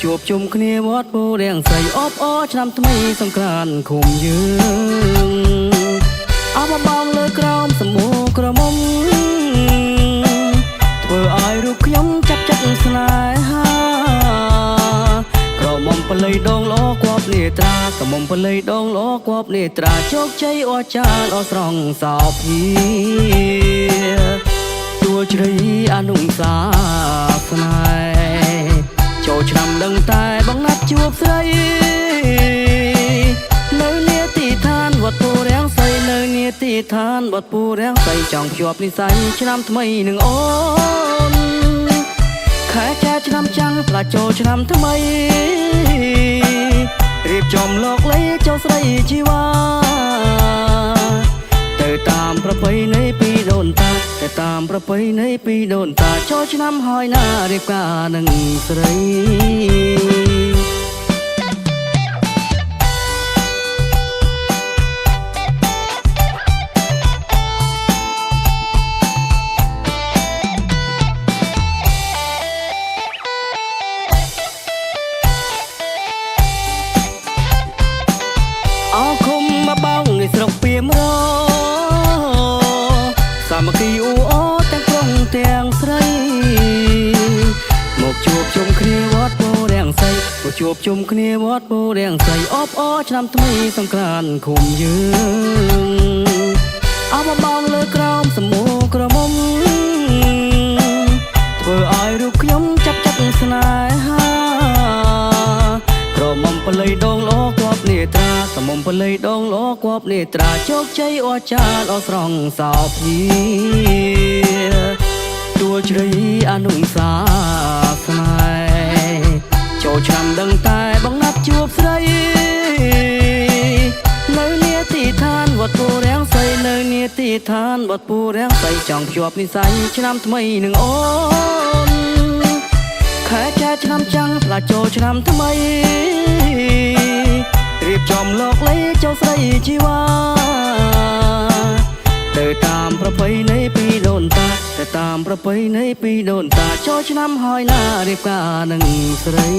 ជួបជុំគ្នាវត្តពូរៀងស្រីអបអរឆ្នាំថ្មីសង្ក្រាន្តឃុំយើងអបបងលើក្រោមសម្បូរក្រមុំធ្វើឲ្យរូបខ្ញុំចាប់ចិត្តស្នេហាក្រមុំបល័យដងល្អគប់នេត្រាក្រមុំបល័យដងល្អគប់នេត្រាជោគជ័យអស្ចារ្យអស្រង់សោភាទួលជ្រៃអនុសាសនាចូលឆ្នាំដឹងតែបងណាត់ជួបស្រីនៅនាទីឋានវត្តពូរាំងសីនៅនាទីឋានវត្តពូរាំងសីចង់ភ្ជាប់និស័យឆ្នាំថ្មីនឹងអូនខែចែឆ្នាំចាំងផ្លាចូលឆ្នាំថ្មីរៀបចំលោកលេចូលស្រីជីវ៉ាទៅតាមប្រពៃណីពីដូនតាទៅតាមប្រពៃណីពីដូនតាចូលឆ្នាំហើយណារៀបការនឹងស្រីអរគុំមកបងនេះស្រុកពីមរសាមគ្គីអ៊ូអូទាំងក្រុងទាំងស្រីមកជួបជុំគ្នាវត្តពូរាំងសីមកជួបជុំគ្នាវត្តពូរាំងសីអបអរឆ្នាំថ្មីសង្ក្រាន្តឃុំយើងអបបងលើក្រោមសម្បូរក្រមុំធ្វើឲ្យរូបខ្ញុំចាប់ចិត្តស្នេហាក្រមុំបល័យដងល្អគប់នេត្រាក្រមុំបល័យដងល្អគប់នេត្រាជោគជ័យអស្ចារ្យអស្រង់សោភាទួលជ្រៃអនុសាសនាចូលឆ្នាំដឹងតែបងណាត់ជួបស្រីនៅនាទីឋានវត្តពូរាំងសីនៅនាទីឋានវត្តពូរាំងសីចង់ភ្ជាប់និស័យឆ្នាំថ្មីនឹងអូនខែចែឆ្នាំចាំងផ្លាចូលឆ្នាំថ្មីរៀបចំលោកលេចូលស្រីជីវ៉ាទៅតាមប្រពៃណីពីដូនតាទៅតាមប្រពៃណីពីដូនតាចូលឆ្នាំហើយណារៀបការនឹងស្រី